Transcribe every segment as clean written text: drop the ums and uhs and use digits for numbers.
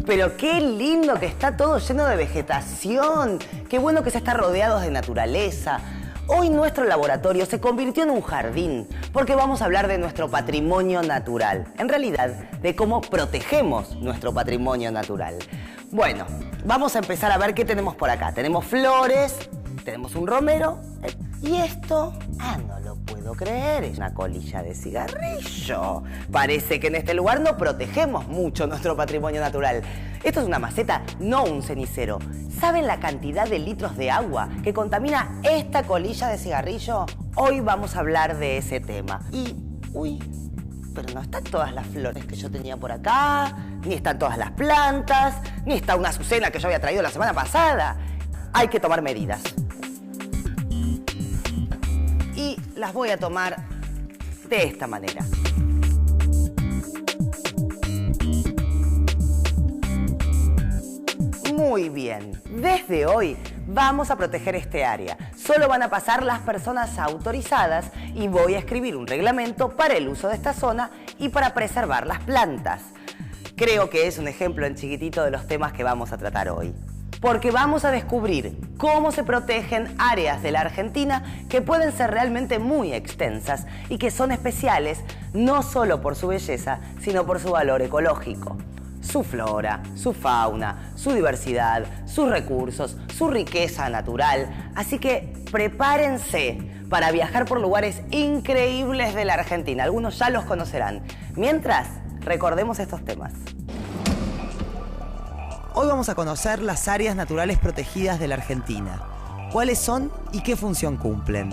Pero qué lindo que está todo lleno de vegetación. Qué bueno que se está rodeado de naturaleza. Hoy nuestro laboratorio se convirtió en un jardín porque vamos a hablar de nuestro patrimonio natural. En realidad, de cómo protegemos nuestro patrimonio natural. Bueno, vamos a empezar a ver qué tenemos por acá. Tenemos flores, tenemos un romero y esto... no lo puedo creer, es una colilla de cigarrillo. Parece que en este lugar no protegemos mucho nuestro patrimonio natural. Esto es una maceta, no un cenicero. ¿Saben la cantidad de litros de agua que contamina esta colilla de cigarrillo? Hoy vamos a hablar de ese tema. Y, pero no están todas las flores que yo tenía por acá, ni están todas las plantas, ni está una azucena que yo había traído la semana pasada. Hay que tomar medidas. Y las voy a tomar de esta manera. Muy bien, desde hoy vamos a proteger este área. Solo van a pasar las personas autorizadas y voy a escribir un reglamento para el uso de esta zona y para preservar las plantas. Creo que es un ejemplo en chiquitito de los temas que vamos a tratar hoy. Porque vamos a descubrir cómo se protegen áreas de la Argentina que pueden ser realmente muy extensas y que son especiales no solo por su belleza, sino por su valor ecológico. Su flora, su fauna, su diversidad, sus recursos, su riqueza natural. Así que prepárense para viajar por lugares increíbles de la Argentina. Algunos ya los conocerán. Mientras, recordemos estos temas. Hoy vamos a conocer las áreas naturales protegidas de la Argentina. ¿Cuáles son y qué función cumplen?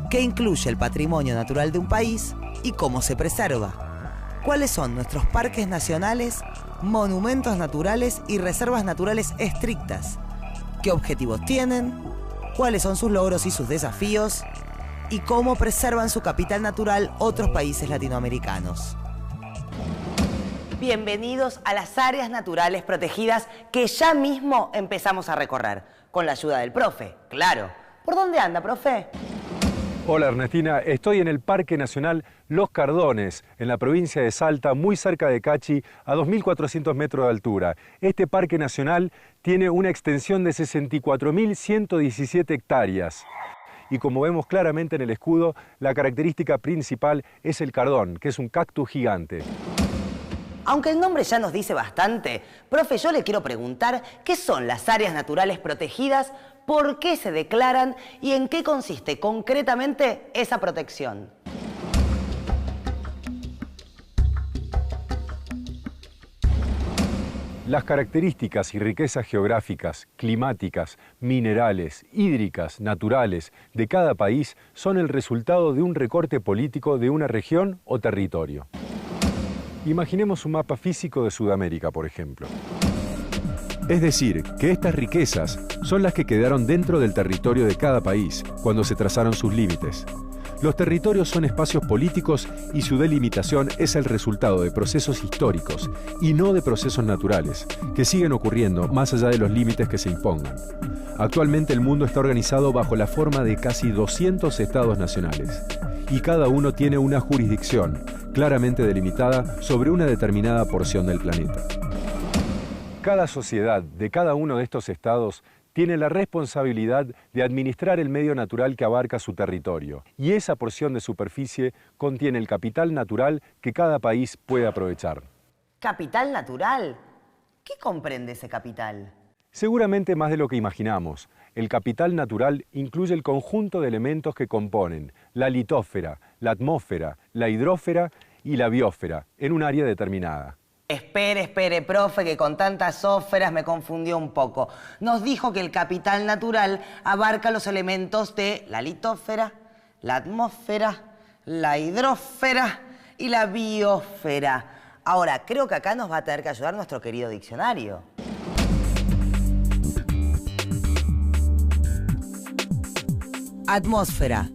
¿Qué incluye el patrimonio natural de un país y cómo se preserva? ¿Cuáles son nuestros parques nacionales, monumentos naturales y reservas naturales estrictas? ¿Qué objetivos tienen? ¿Cuáles son sus logros y sus desafíos? ¿Y cómo preservan su capital natural otros países latinoamericanos? Bienvenidos a las áreas naturales protegidas que ya mismo empezamos a recorrer, con la ayuda del profe, claro. ¿Por dónde anda, profe? Hola Ernestina, estoy en el Parque Nacional Los Cardones, en la provincia de Salta, muy cerca de Cachi, a 2.400 metros de altura. Este parque nacional tiene una extensión de 64.117 hectáreas. Y como vemos claramente en el escudo, la característica principal es el cardón, que es un cactus gigante. Aunque el nombre ya nos dice bastante, profe, yo le quiero preguntar qué son las áreas naturales protegidas, por qué se declaran y en qué consiste concretamente esa protección. Las características y riquezas geográficas, climáticas, minerales, hídricas, naturales de cada país son el resultado de un recorte político de una región o territorio. Imaginemos un mapa físico de Sudamérica, por ejemplo. Es decir, que estas riquezas son las que quedaron dentro del territorio de cada país cuando se trazaron sus límites. Los territorios son espacios políticos y su delimitación es el resultado de procesos históricos y no de procesos naturales, que siguen ocurriendo más allá de los límites que se impongan. Actualmente el mundo está organizado bajo la forma de casi 200 estados nacionales, y cada uno tiene una jurisdicción claramente delimitada sobre una determinada porción del planeta. Cada sociedad de cada uno de estos estados tiene la responsabilidad de administrar el medio natural que abarca su territorio, y esa porción de superficie contiene el capital natural que cada país puede aprovechar. ¿Capital natural? ¿Qué comprende ese capital? Seguramente más de lo que imaginamos. El capital natural incluye el conjunto de elementos que componen la litósfera, la atmósfera, la hidrósfera y la biosfera en un área determinada. Espere, profe, que con tantas ósferas me confundió un poco. Nos dijo que el capital natural abarca los elementos de la litósfera, la atmósfera, la hidrósfera y la biosfera. Ahora, creo que acá nos va a tener que ayudar nuestro querido diccionario. Atmósfera.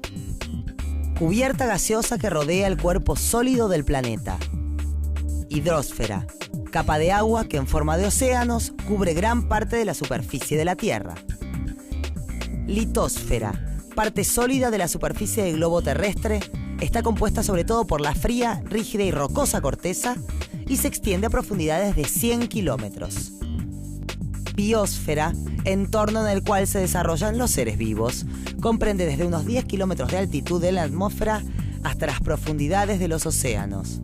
Cubierta gaseosa que rodea el cuerpo sólido del planeta. Hidrósfera. Capa de agua que en forma de océanos cubre gran parte de la superficie de la Tierra. Litósfera. Parte sólida de la superficie del globo terrestre. Está compuesta sobre todo por la fría, rígida y rocosa corteza y se extiende a profundidades de 100 kilómetros. biosfera, entorno en el cual se desarrollan los seres vivos. Comprende desde unos 10 kilómetros de altitud de la atmósfera hasta las profundidades de los océanos.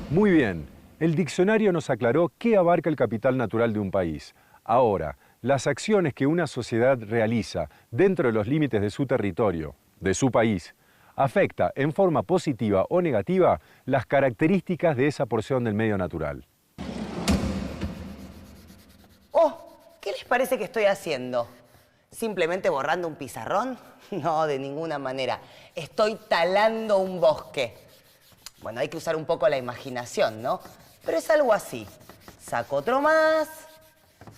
Muy bien, el diccionario nos aclaró qué abarca el capital natural de un país. Ahora, las acciones que una sociedad realiza dentro de los límites de su territorio, de su país, afecta en forma positiva o negativa las características de esa porción del medio natural. Oh, ¿qué les parece que estoy haciendo? ¿Simplemente borrando un pizarrón? No, de ninguna manera. Estoy talando un bosque. Bueno, hay que usar un poco la imaginación, ¿no? Pero es algo así. Saco otro más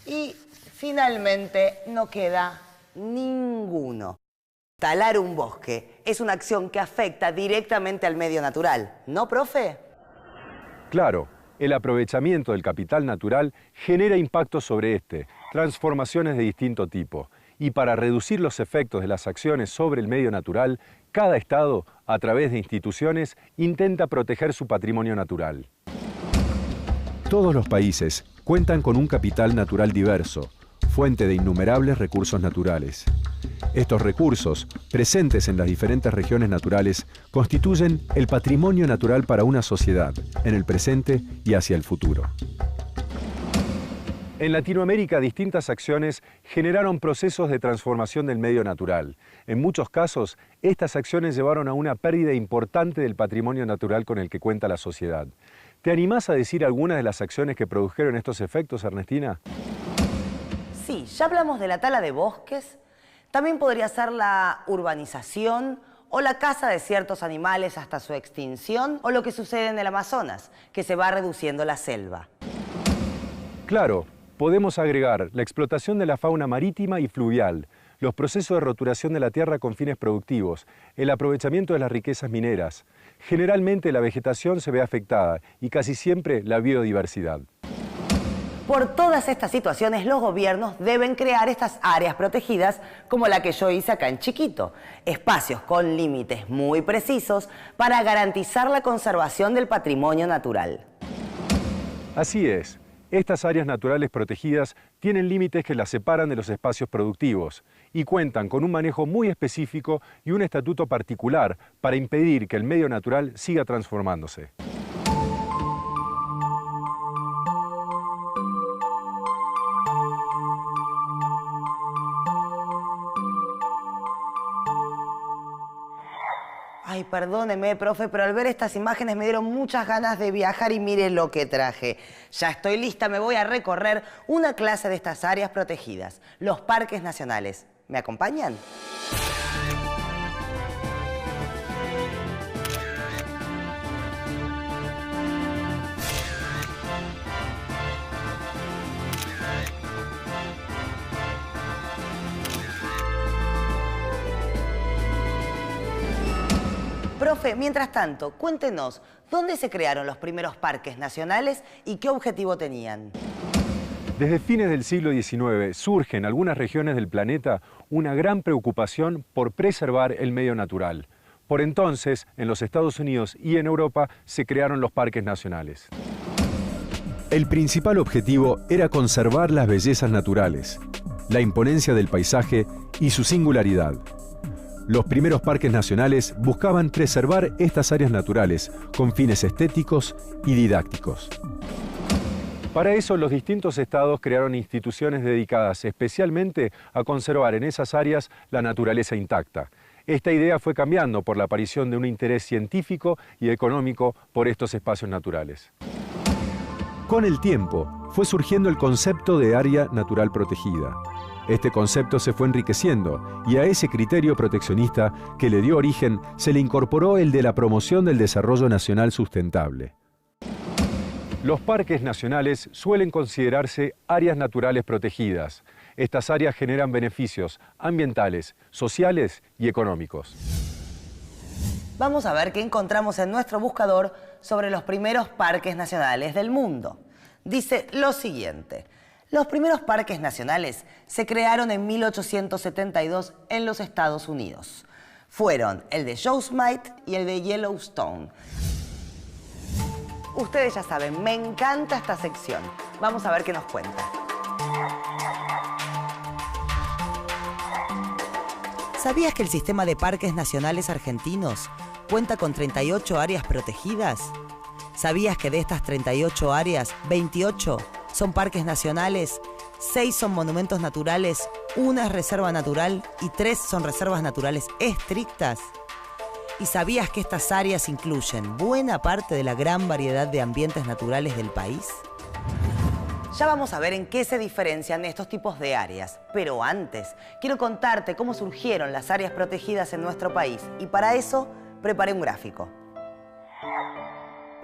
y finalmente no queda ninguno. Talar un bosque es una acción que afecta directamente al medio natural, ¿no, profe? Claro, el aprovechamiento del capital natural genera impactos sobre este, transformaciones de distinto tipo. Y para reducir los efectos de las acciones sobre el medio natural, cada Estado, a través de instituciones, intenta proteger su patrimonio natural. Todos los países cuentan con un capital natural diverso, fuente de innumerables recursos naturales. Estos recursos, presentes en las diferentes regiones naturales, constituyen el patrimonio natural para una sociedad, en el presente y hacia el futuro. En Latinoamérica, distintas acciones generaron procesos de transformación del medio natural. En muchos casos, estas acciones llevaron a una pérdida importante del patrimonio natural con el que cuenta la sociedad. ¿Te animás a decir algunas de las acciones que produjeron estos efectos, Ernestina? Sí, ya hablamos de la tala de bosques. También podría ser la urbanización o la caza de ciertos animales hasta su extinción, o lo que sucede en el Amazonas, que se va reduciendo la selva. Claro. Podemos agregar la explotación de la fauna marítima y fluvial, los procesos de roturación de la tierra con fines productivos, el aprovechamiento de las riquezas mineras. Generalmente la vegetación se ve afectada y casi siempre la biodiversidad. Por todas estas situaciones, los gobiernos deben crear estas áreas protegidas como la que yo hice acá en Chiquito. Espacios con límites muy precisos para garantizar la conservación del patrimonio natural. Así es. Estas áreas naturales protegidas tienen límites que las separan de los espacios productivos y cuentan con un manejo muy específico y un estatuto particular para impedir que el medio natural siga transformándose. Ay, perdóneme, profe, pero al ver estas imágenes me dieron muchas ganas de viajar y mire lo que traje. Ya estoy lista, me voy a recorrer una clase de estas áreas protegidas, los parques nacionales. ¿Me acompañan? Profe, mientras tanto, cuéntenos, ¿dónde se crearon los primeros parques nacionales y qué objetivo tenían? Desde fines del siglo XIX surge en algunas regiones del planeta una gran preocupación por preservar el medio natural. Por entonces, en los Estados Unidos y en Europa se crearon los parques nacionales. El principal objetivo era conservar las bellezas naturales, la imponencia del paisaje y su singularidad. Los primeros parques nacionales buscaban preservar estas áreas naturales con fines estéticos y didácticos. Para eso, los distintos estados crearon instituciones dedicadas especialmente a conservar en esas áreas la naturaleza intacta. Esta idea fue cambiando por la aparición de un interés científico y económico por estos espacios naturales. Con el tiempo, fue surgiendo el concepto de área natural protegida. Este concepto se fue enriqueciendo y a ese criterio proteccionista que le dio origen se le incorporó el de la promoción del desarrollo nacional sustentable. Los parques nacionales suelen considerarse áreas naturales protegidas. Estas áreas generan beneficios ambientales, sociales y económicos. Vamos a ver qué encontramos en nuestro buscador sobre los primeros parques nacionales del mundo. Dice lo siguiente: los primeros parques nacionales se crearon en 1872 en los Estados Unidos. Fueron el de Yosemite y el de Yellowstone. Ustedes ya saben, me encanta esta sección. Vamos a ver qué nos cuenta. ¿Sabías que el sistema de parques nacionales argentinos cuenta con 38 áreas protegidas? ¿Sabías que de estas 38 áreas, 28 son parques nacionales, 6 son monumentos naturales, 1 es reserva natural y 3 son reservas naturales estrictas? ¿Y sabías que estas áreas incluyen buena parte de la gran variedad de ambientes naturales del país? Ya vamos a ver en qué se diferencian estos tipos de áreas, pero antes quiero contarte cómo surgieron las áreas protegidas en nuestro país y para eso preparé un gráfico.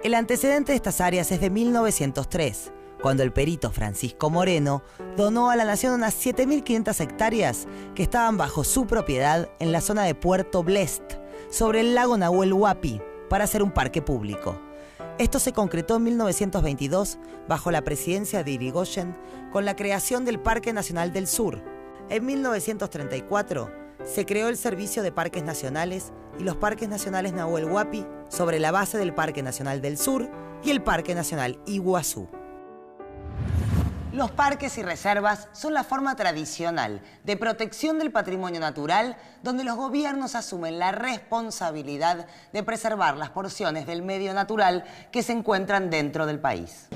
El antecedente de estas áreas es de 1903, cuando el perito Francisco Moreno donó a la nación unas 7.500 hectáreas que estaban bajo su propiedad en la zona de Puerto Blest, sobre el lago Nahuel Huapi, para hacer un parque público. Esto se concretó en 1922 bajo la presidencia de Irigoyen con la creación del Parque Nacional del Sur. En 1934 se creó el Servicio de Parques Nacionales y los Parques Nacionales Nahuel Huapi sobre la base del Parque Nacional del Sur y el Parque Nacional Iguazú. Los parques y reservas son la forma tradicional de protección del patrimonio natural donde los gobiernos asumen la responsabilidad de preservar las porciones del medio natural que se encuentran dentro del país.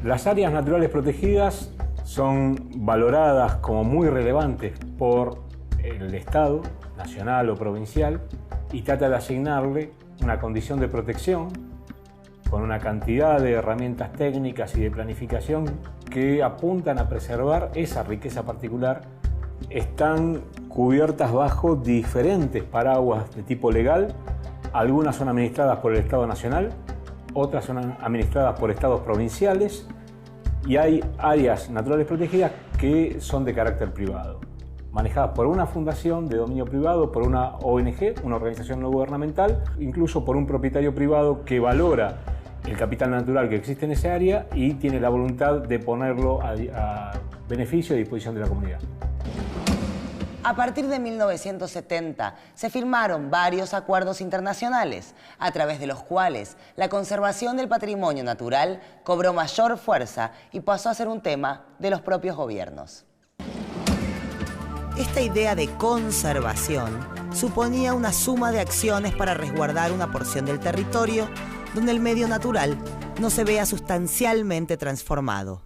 Las áreas naturales protegidas son valoradas como muy relevantes por el Estado, nacional o provincial, y trata de asignarle una condición de protección con una cantidad de herramientas técnicas y de planificación que apuntan a preservar esa riqueza particular. Están cubiertas bajo diferentes paraguas de tipo legal. Algunas son administradas por el Estado Nacional, otras son administradas por estados provinciales y hay áreas naturales protegidas que son de carácter privado, manejadas por una fundación de dominio privado, por una ONG, una organización no gubernamental, incluso por un propietario privado que valora el capital natural que existe en esa área y tiene la voluntad de ponerlo a beneficio y disposición de la comunidad. A partir de 1970 se firmaron varios acuerdos internacionales, a través de los cuales la conservación del patrimonio natural cobró mayor fuerza y pasó a ser un tema de los propios gobiernos. Esta idea de conservación suponía una suma de acciones para resguardar una porción del territorio donde el medio natural no se vea sustancialmente transformado.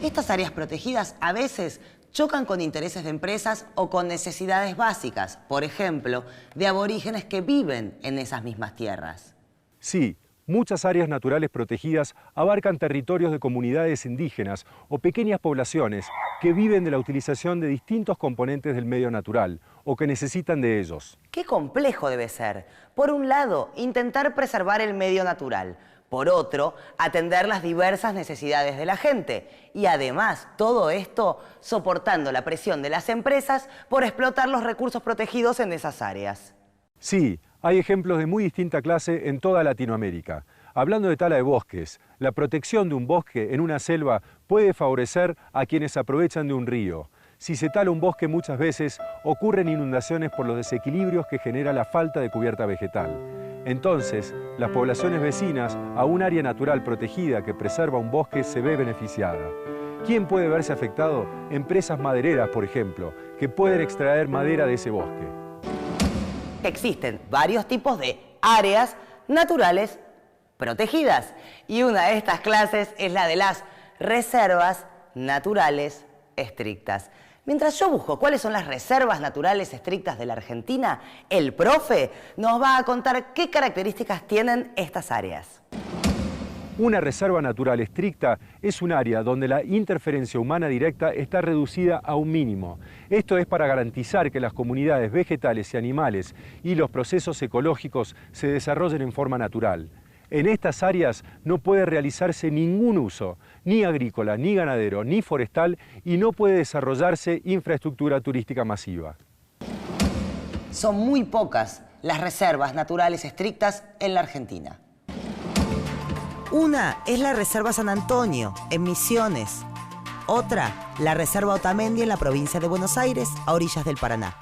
Estas áreas protegidas a veces chocan con intereses de empresas o con necesidades básicas, por ejemplo, de aborígenes que viven en esas mismas tierras. Sí, muchas áreas naturales protegidas abarcan territorios de comunidades indígenas o pequeñas poblaciones que viven de la utilización de distintos componentes del medio natural o que necesitan de ellos. ¡Qué complejo debe ser! Por un lado, intentar preservar el medio natural. Por otro, atender las diversas necesidades de la gente. Y además, todo esto soportando la presión de las empresas por explotar los recursos protegidos en esas áreas. Sí, hay ejemplos de muy distinta clase en toda Latinoamérica. Hablando de tala de bosques, la protección de un bosque en una selva puede favorecer a quienes aprovechan de un río. Si se tala un bosque muchas veces, ocurren inundaciones por los desequilibrios que genera la falta de cubierta vegetal. Entonces, las poblaciones vecinas a un área natural protegida que preserva un bosque se ve beneficiada. ¿Quién puede verse afectado? Empresas madereras, por ejemplo, que pueden extraer madera de ese bosque. Existen varios tipos de áreas naturales protegidas y una de estas clases es la de las reservas naturales estrictas. Mientras yo busco cuáles son las reservas naturales estrictas de la Argentina, el profe nos va a contar qué características tienen estas áreas. Una reserva natural estricta es un área donde la interferencia humana directa está reducida a un mínimo. Esto es para garantizar que las comunidades vegetales y animales y los procesos ecológicos se desarrollen en forma natural. En estas áreas no puede realizarse ningún uso, ni agrícola, ni ganadero, ni forestal, y no puede desarrollarse infraestructura turística masiva. Son muy pocas las reservas naturales estrictas en la Argentina. Una es la Reserva San Antonio, en Misiones. Otra, la Reserva Otamendi en la provincia de Buenos Aires, a orillas del Paraná.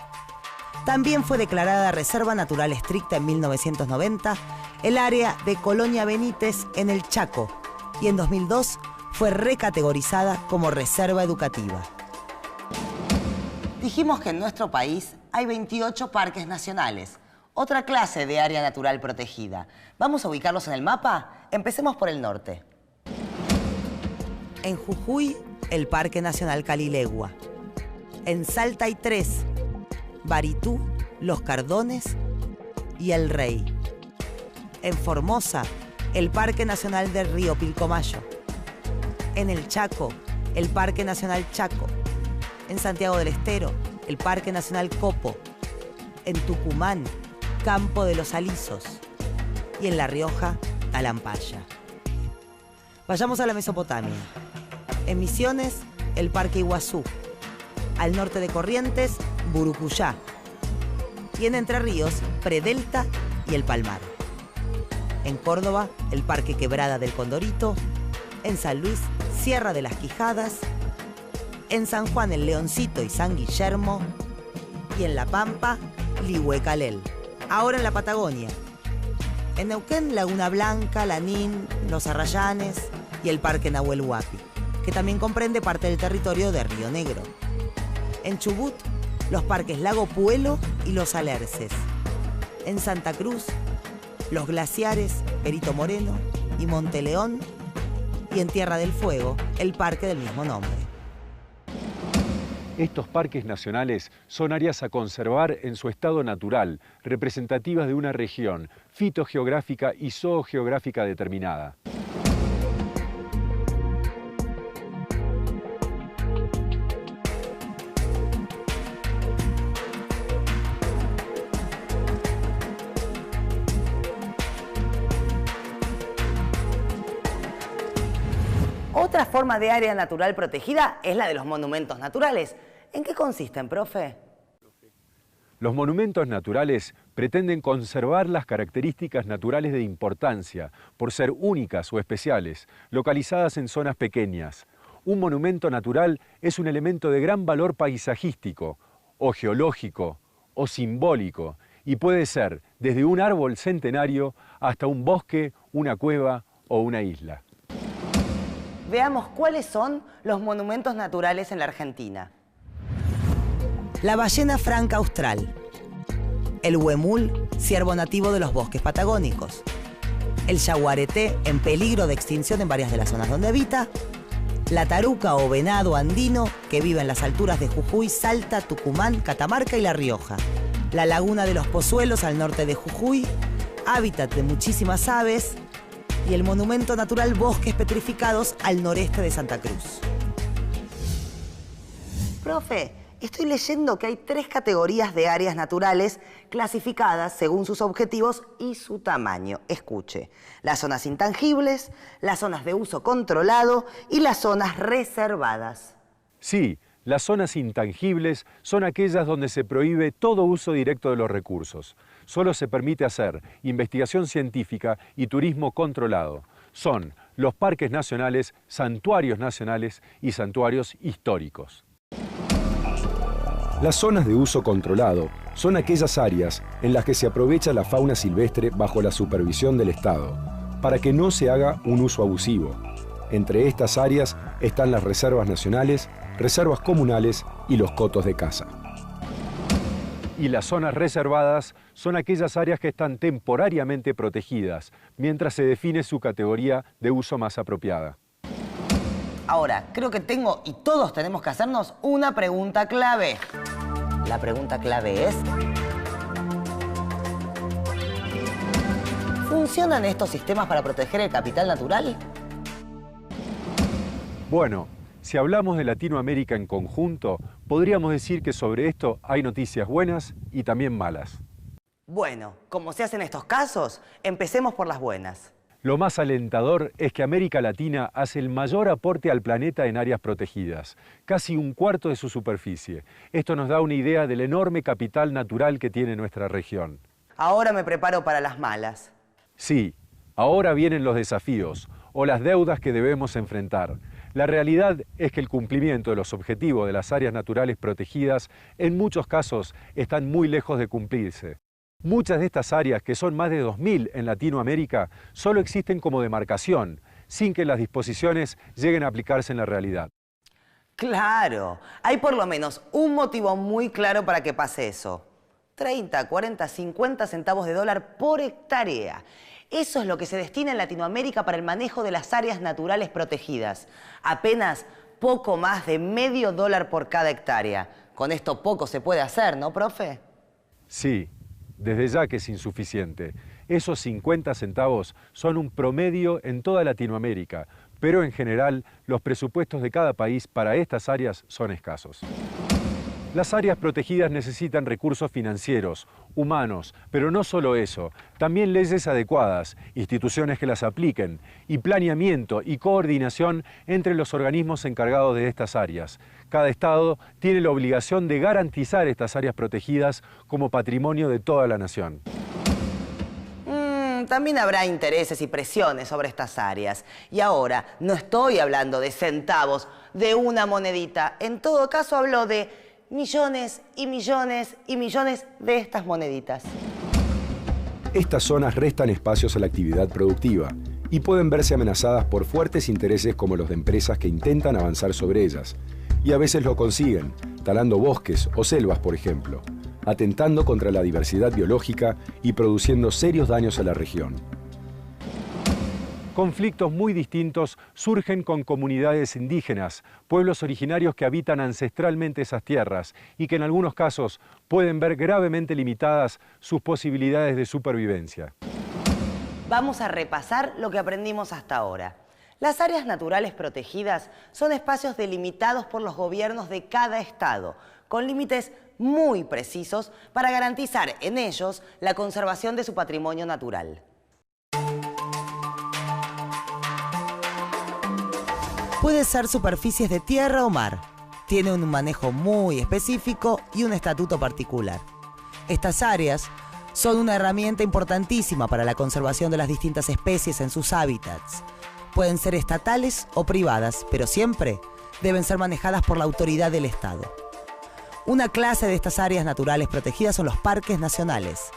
También fue declarada Reserva Natural Estricta en 1990 el área de Colonia Benítez en el Chaco y en 2002 fue recategorizada como Reserva Educativa. Dijimos que en nuestro país hay 28 parques nacionales, otra clase de área natural protegida. ¿Vamos a ubicarlos en el mapa? Empecemos por el norte. En Jujuy, el Parque Nacional Calilegua. En Salta hay 3, Baritú, Los Cardones y El Rey. En Formosa, el Parque Nacional del Río Pilcomayo. En el Chaco, el Parque Nacional Chaco. En Santiago del Estero, el Parque Nacional Copo. En Tucumán, Campo de los Alisos. Y en La Rioja, Talampaya. Vayamos a la Mesopotamia. En Misiones, el Parque Iguazú. Al norte de Corrientes, Burucuyá. Y en Entre Ríos, Predelta y El Palmar. En Córdoba, el Parque Quebrada del Condorito. En San Luis, Sierra de las Quijadas. En San Juan, el Leoncito y San Guillermo. Y en La Pampa, Lihuecalel. Ahora en la Patagonia. En Neuquén, Laguna Blanca, Lanín, Los Arrayanes y el Parque Nahuel Huapi, que también comprende parte del territorio de Río Negro. En Chubut, los parques Lago Puelo y Los Alerces. En Santa Cruz, los glaciares Perito Moreno y Monteleón. Y en Tierra del Fuego, el parque del mismo nombre. Estos parques nacionales son áreas a conservar en su estado natural, representativas de una región fitogeográfica y zoogeográfica determinada. Otra forma de área natural protegida es la de los monumentos naturales. ¿En qué consisten, profe? Los monumentos naturales pretenden conservar las características naturales de importancia, por ser únicas o especiales, localizadas en zonas pequeñas. Un monumento natural es un elemento de gran valor paisajístico, o geológico, o simbólico, y puede ser desde un árbol centenario hasta un bosque, una cueva o una isla. Veamos cuáles son los monumentos naturales en la Argentina. La ballena franca austral. El huemul, ciervo nativo de los bosques patagónicos. El yaguareté, en peligro de extinción en varias de las zonas donde habita. La taruca o venado andino, que vive en las alturas de Jujuy, Salta, Tucumán, Catamarca y La Rioja. La laguna de los Pozuelos, al norte de Jujuy, hábitat de muchísimas aves. Y el monumento natural Bosques Petrificados, al noreste de Santa Cruz. Profe, estoy leyendo que hay 3 categorías de áreas naturales clasificadas según sus objetivos y su tamaño. Escuche, las zonas intangibles, las zonas de uso controlado y las zonas reservadas. Sí, las zonas intangibles son aquellas donde se prohíbe todo uso directo de los recursos. Solo se permite hacer investigación científica y turismo controlado. Son los parques nacionales, santuarios nacionales y santuarios históricos. Las zonas de uso controlado son aquellas áreas en las que se aprovecha la fauna silvestre bajo la supervisión del Estado, para que no se haga un uso abusivo. Entre estas áreas están las reservas nacionales, reservas comunales y los cotos de caza. Y las zonas reservadas son aquellas áreas que están temporariamente protegidas, mientras se define su categoría de uso más apropiada. Ahora, creo que tengo y todos tenemos que hacernos una pregunta clave. La pregunta clave es: ¿funcionan estos sistemas para proteger el capital natural? Bueno, si hablamos de Latinoamérica en conjunto, podríamos decir que sobre esto hay noticias buenas y también malas. Bueno, como se hace en estos casos, empecemos por las buenas. Lo más alentador es que América Latina hace el mayor aporte al planeta en áreas protegidas, casi 1/4 de su superficie. Esto nos da una idea del enorme capital natural que tiene nuestra región. Ahora me preparo para las malas. Sí, ahora vienen los desafíos o las deudas que debemos enfrentar. La realidad es que el cumplimiento de los objetivos de las áreas naturales protegidas en muchos casos están muy lejos de cumplirse. Muchas de estas áreas, que son más de 2000 en Latinoamérica, solo existen como demarcación, sin que las disposiciones lleguen a aplicarse en la realidad. Claro, hay por lo menos un motivo muy claro para que pase eso. 30, 40, 50 centavos de dólar por hectárea. Eso es lo que se destina en Latinoamérica para el manejo de las áreas naturales protegidas. Apenas poco más de medio dólar por cada hectárea. Con esto poco se puede hacer, ¿no, profe? Sí, desde ya que es insuficiente. Esos 50 centavos son un promedio en toda Latinoamérica, pero en general los presupuestos de cada país para estas áreas son escasos. Las áreas protegidas necesitan recursos financieros, humanos, pero no solo eso, también leyes adecuadas, instituciones que las apliquen, y planeamiento y coordinación entre los organismos encargados de estas áreas. Cada estado tiene la obligación de garantizar estas áreas protegidas como patrimonio de toda la nación. También habrá intereses y presiones sobre estas áreas. Y ahora, no estoy hablando de centavos, de una monedita. En todo caso, hablo de millones y millones y millones de estas moneditas. Estas zonas restan espacios a la actividad productiva y pueden verse amenazadas por fuertes intereses como los de empresas que intentan avanzar sobre ellas. Y a veces lo consiguen, talando bosques o selvas, por ejemplo, atentando contra la diversidad biológica y produciendo serios daños a la región. Conflictos muy distintos surgen con comunidades indígenas, pueblos originarios que habitan ancestralmente esas tierras y que en algunos casos pueden ver gravemente limitadas sus posibilidades de supervivencia. Vamos a repasar lo que aprendimos hasta ahora. Las áreas naturales protegidas son espacios delimitados por los gobiernos de cada estado, con límites muy precisos para garantizar en ellos la conservación de su patrimonio natural. Puede ser superficies de tierra o mar. Tiene un manejo muy específico y un estatuto particular. Estas áreas son una herramienta importantísima para la conservación de las distintas especies en sus hábitats. Pueden ser estatales o privadas, pero siempre deben ser manejadas por la autoridad del Estado. Una clase de estas áreas naturales protegidas son los parques nacionales.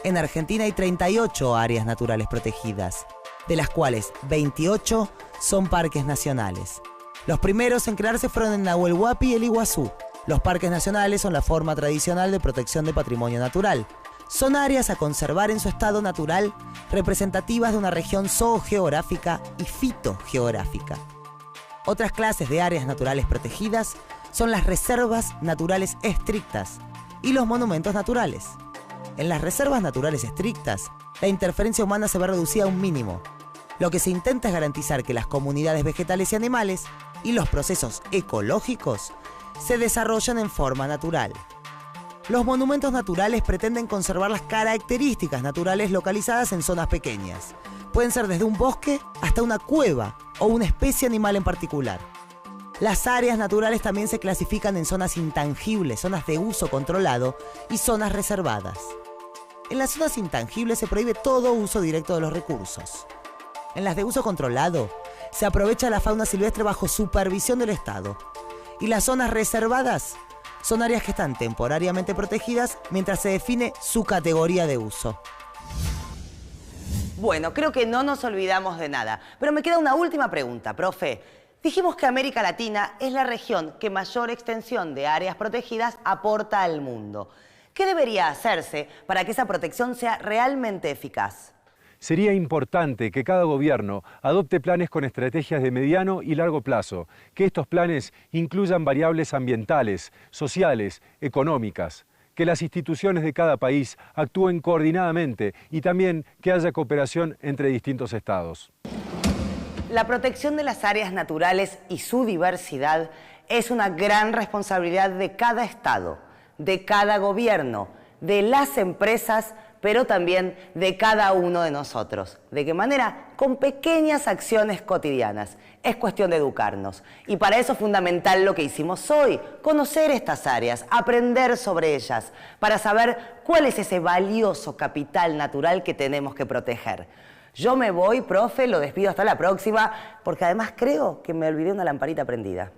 En Argentina hay 38 áreas naturales protegidas, de las cuales 28 son parques nacionales. Los primeros en crearse fueron en Nahuel Huapi y el Iguazú. Los parques nacionales son la forma tradicional de protección de patrimonio natural. Son áreas a conservar en su estado natural, representativas de una región zoogeográfica y fitogeográfica. Otras clases de áreas naturales protegidas son las reservas naturales estrictas y los monumentos naturales. En las reservas naturales estrictas, la interferencia humana se ve reducida a un mínimo. Lo que se intenta es garantizar que las comunidades vegetales y animales y los procesos ecológicos se desarrollan en forma natural. Los monumentos naturales pretenden conservar las características naturales localizadas en zonas pequeñas. Pueden ser desde un bosque hasta una cueva o una especie animal en particular. Las áreas naturales también se clasifican en zonas intangibles, zonas de uso controlado y zonas reservadas. En las zonas intangibles se prohíbe todo uso directo de los recursos. En las de uso controlado se aprovecha la fauna silvestre bajo supervisión del Estado. Y las zonas reservadas son áreas que están temporariamente protegidas mientras se define su categoría de uso. Bueno, creo que no nos olvidamos de nada, pero me queda una última pregunta, profe. Dijimos que América Latina es la región que mayor extensión de áreas protegidas aporta al mundo. ¿Qué debería hacerse para que esa protección sea realmente eficaz? Sería importante que cada gobierno adopte planes con estrategias de mediano y largo plazo, que estos planes incluyan variables ambientales, sociales, económicas, que las instituciones de cada país actúen coordinadamente y también que haya cooperación entre distintos estados. La protección de las áreas naturales y su diversidad es una gran responsabilidad de cada estado, de cada gobierno, de las empresas, pero también de cada uno de nosotros. ¿De qué manera? Con pequeñas acciones cotidianas. Es cuestión de educarnos. Y para eso es fundamental lo que hicimos hoy, conocer estas áreas, aprender sobre ellas, para saber cuál es ese valioso capital natural que tenemos que proteger. Yo me voy, profe, lo despido hasta la próxima, porque además creo que me olvidé una lamparita prendida.